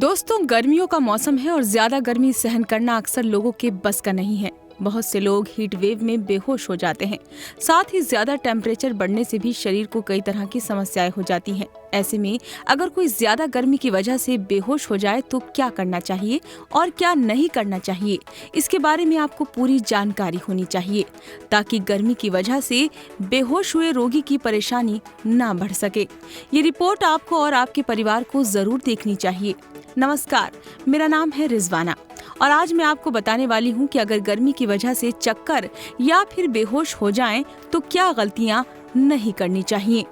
दोस्तों, गर्मियों का मौसम है और ज्यादा गर्मी सहन करना अक्सर लोगों के बस का नहीं है। बहुत से लोग हीट वेव में बेहोश हो जाते हैं। साथ ही ज्यादा टेम्परेचर बढ़ने से भी शरीर को कई तरह की समस्याएं हो जाती हैं। ऐसे में अगर कोई ज्यादा गर्मी की वजह से बेहोश हो जाए तो क्या करना चाहिए और क्या नहीं करना चाहिए, इसके बारे में आपको पूरी जानकारी होनी चाहिए ताकि गर्मी की वजह से बेहोश हुए रोगी की परेशानी न बढ़ सके। ये रिपोर्ट आपको और आपके परिवार को जरूर देखनी चाहिए। नमस्कार, मेरा नाम है रिजवाना और आज मैं आपको बताने वाली हूँ कि अगर गर्मी की वजह से चक्कर या फिर बेहोश हो जाएं तो क्या गलतियाँ नहीं करनी चाहिए।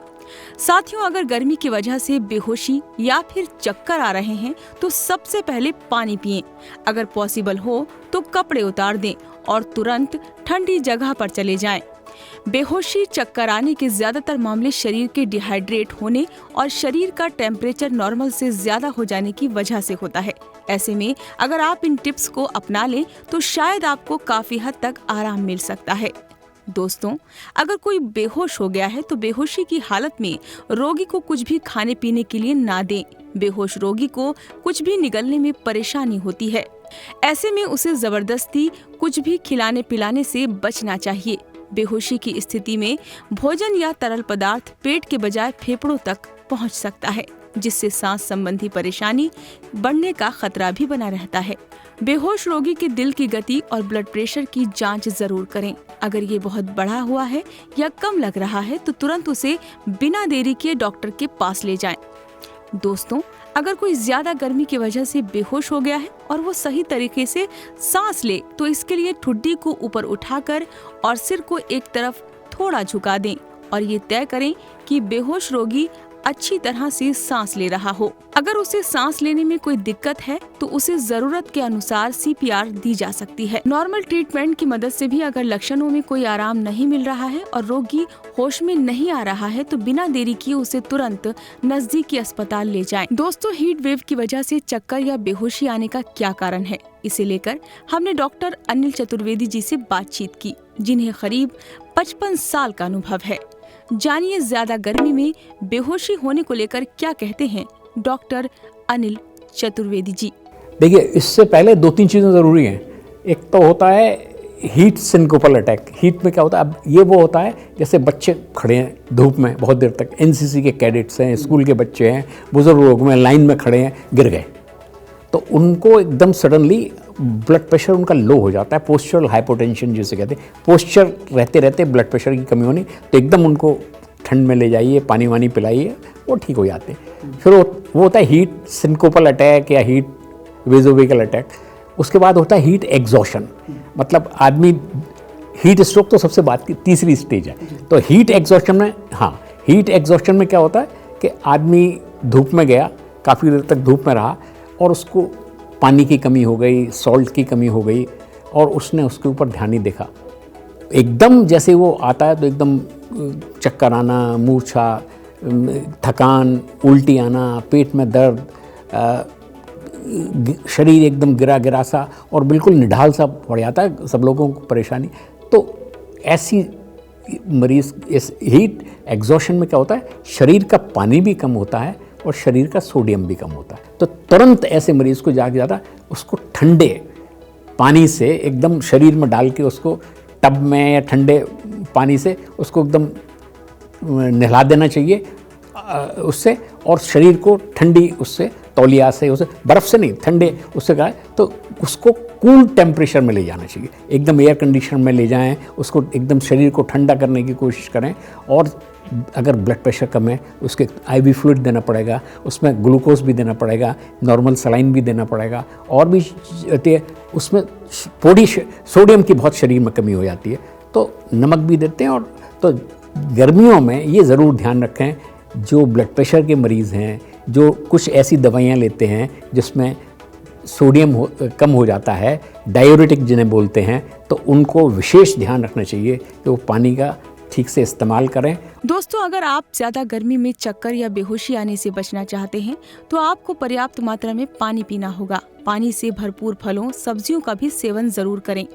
साथियों, अगर गर्मी की वजह से बेहोशी या फिर चक्कर आ रहे हैं तो सबसे पहले पानी पिएं। अगर पॉसिबल हो तो कपड़े उतार दें और तुरंत ठंडी जगह पर चले जाएं। बेहोशी, चक्कर आने के ज्यादातर मामले शरीर के डिहाइड्रेट होने और शरीर का टेम्परेचर नॉर्मल से ज्यादा हो जाने की वजह से होता है। ऐसे में अगर आप इन टिप्स को अपना लें तो शायद आपको काफी हद तक आराम मिल सकता है। दोस्तों, अगर कोई बेहोश हो गया है तो बेहोशी की हालत में रोगी को कुछ भी खाने पीने के लिए ना दें। बेहोश रोगी को कुछ भी निगलने में परेशानी होती है। ऐसे में उसे जबरदस्ती कुछ भी खिलाने पिलाने से बचना चाहिए। बेहोशी की स्थिति में भोजन या तरल पदार्थ पेट के बजाय फेफड़ों तक पहुंच सकता है, जिससे सांस संबंधी परेशानी बढ़ने का खतरा भी बना रहता है। बेहोश रोगी के दिल की गति और ब्लड प्रेशर की जांच जरूर करें। अगर ये बहुत बढ़ा हुआ है या कम लग रहा है तो तुरंत उसे बिना देरी किए डॉक्टर के पास ले जाएं। दोस्तों, अगर कोई ज्यादा गर्मी की वजह से बेहोश हो गया है और वो सही तरीके से सांस ले तो इसके लिए ठुड्डी को ऊपर उठाकर और सिर को एक तरफ थोड़ा झुका दें और ये तय करें कि बेहोश रोगी अच्छी तरह से सांस ले रहा हो। अगर उसे सांस लेने में कोई दिक्कत है तो उसे जरूरत के अनुसार सीपीआर दी जा सकती है। नॉर्मल ट्रीटमेंट की मदद से भी अगर लक्षणों में कोई आराम नहीं मिल रहा है और रोगी होश में नहीं आ रहा है तो बिना देरी किए उसे तुरंत नजदीकी अस्पताल ले जाएं। दोस्तों, हीट वेव की वजह से चक्कर या बेहोशी आने का क्या कारण है, इसे लेकर हमने डॉक्टर अनिल चतुर्वेदी जी से बातचीत की, जिन्हें करीब 55 साल का अनुभव है। जानिए ज्यादा गर्मी में बेहोशी होने को लेकर क्या कहते हैं डॉक्टर अनिल चतुर्वेदी जी। देखिए, इससे पहले 2-3 चीज़ें ज़रूरी हैं। एक तो होता है हीट सिंकोपल अटैक। हीट में क्या होता है, अब ये वो होता है जैसे बच्चे खड़े हैं धूप में बहुत देर तक, एनसीसी के कैडेट्स हैं, स्कूल के बच्चे हैं, बुजुर्ग लोग में लाइन में खड़े हैं, गिर गए तो उनको एकदम सडनली ब्लड प्रेशर उनका लो हो जाता है। पोस्चरल हाइपोटेंशन जिसे कहते हैं, पोस्चर रहते रहते ब्लड प्रेशर की कमी होनी, तो एकदम उनको ठंड में ले जाइए, पानी वानी पिलाइए, वो ठीक हो जाते हैं। फिर वो होता है हीट सिंकोपल अटैक या हीट वेजोवेगल अटैक। उसके बाद होता है हीट एग्जॉशन, मतलब आदमी हीट स्ट्रोक तो सबसे बात की तीसरी स्टेज है। तो हीट एग्जॉशन में हीट एग्जॉशन में क्या होता है कि आदमी धूप में गया, काफ़ी देर तक धूप में रहा और उसको पानी की कमी हो गई, सॉल्ट की कमी हो गई और उसने उसके ऊपर ध्यान नहीं देखा। एकदम जैसे वो आता है तो एकदम चक्कर आना, मूर्छा, थकान, उल्टी आना, पेट में दर्द, शरीर एकदम गिरा गिरा सा और बिल्कुल निढाल सा पड़ जाता है, सब लोगों को परेशानी। तो ऐसी मरीज़ इस हीट एग्जॉशन में क्या होता है, शरीर का पानी भी कम होता है और शरीर का सोडियम भी कम होता है। तो तुरंत ऐसे मरीज़ को जाके ज़्यादा उसको ठंडे पानी से एकदम शरीर में डाल के उसको टब में या ठंडे पानी से उसको एकदम नहला देना चाहिए उससे, और शरीर को ठंडी उससे तौलिया से, उसे बर्फ़ से नहीं, ठंडे उससे कहा तो उसको कूल टेम्परेचर में ले जाना चाहिए। एकदम एयर कंडीशन में ले जाएं, उसको एकदम शरीर को ठंडा करने की कोशिश करें। और अगर ब्लड प्रेशर कम है उसके आईवी फ्लूइड देना पड़ेगा, उसमें ग्लूकोज भी देना पड़ेगा, नॉर्मल सलाइन भी देना पड़ेगा, और भी उसमें सोडियम की बहुत शरीर में कमी हो जाती है तो नमक भी देते हैं। और तो गर्मियों में ये ज़रूर ध्यान रखें, जो ब्लड प्रेशर के मरीज़ हैं, जो कुछ ऐसी दवाइयाँ लेते हैं जिसमें सोडियम कम हो जाता है, डायूरेटिक जिन्हें बोलते हैं, तो उनको विशेष ध्यान रखना चाहिए कि वो पानी का ठीक से इस्तेमाल करें। दोस्तों, अगर आप ज्यादा गर्मी में चक्कर या बेहोशी आने से बचना चाहते हैं तो आपको पर्याप्त मात्रा में पानी पीना होगा। पानी से भरपूर फलों, सब्जियों का भी सेवन जरूर करें।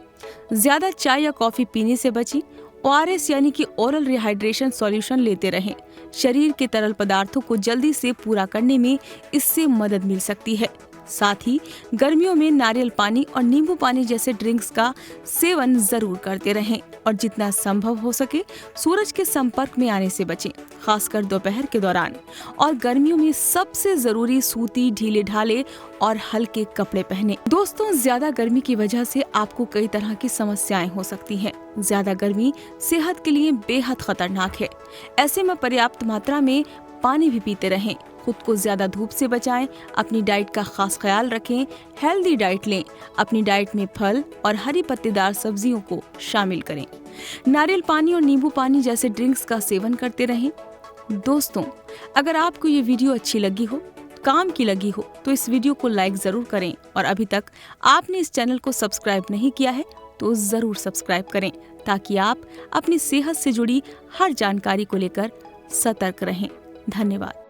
ज्यादा चाय या कॉफी पीने से बचें। ORS यानी कि ओरल रिहाइड्रेशन सॉल्यूशन लेते रहें। शरीर के तरल पदार्थों को जल्दी से पूरा करने में इससे मदद मिल सकती है। साथ ही गर्मियों में नारियल पानी और नींबू पानी जैसे ड्रिंक्स का सेवन जरूर करते रहें और जितना संभव हो सके सूरज के संपर्क में आने से बचें, खासकर दोपहर के दौरान। और गर्मियों में सबसे जरूरी सूती, ढीले ढाले और हल्के कपड़े पहने। दोस्तों, ज्यादा गर्मी की वजह से आपको कई तरह की समस्याएं हो सकती हैं। ज्यादा गर्मी सेहत के लिए बेहद खतरनाक है। ऐसे में पर्याप्त मात्रा में पानी भी पीते रहें, खुद को ज्यादा धूप से बचाएं, अपनी डाइट का खास ख्याल रखें, हेल्दी डाइट लें, अपनी डाइट में फल और हरी पत्तेदार सब्जियों को शामिल करें, नारियल पानी और नींबू पानी जैसे ड्रिंक्स का सेवन करते रहें। दोस्तों, अगर आपको ये वीडियो अच्छी लगी हो, काम की लगी हो, तो इस वीडियो को लाइक जरूर करें और अभी तक आपने इस चैनल को सब्सक्राइब नहीं किया है तो जरूर सब्सक्राइब करें ताकि आप अपनी सेहत से जुड़ी हर जानकारी को लेकर सतर्क रहें। धन्यवाद।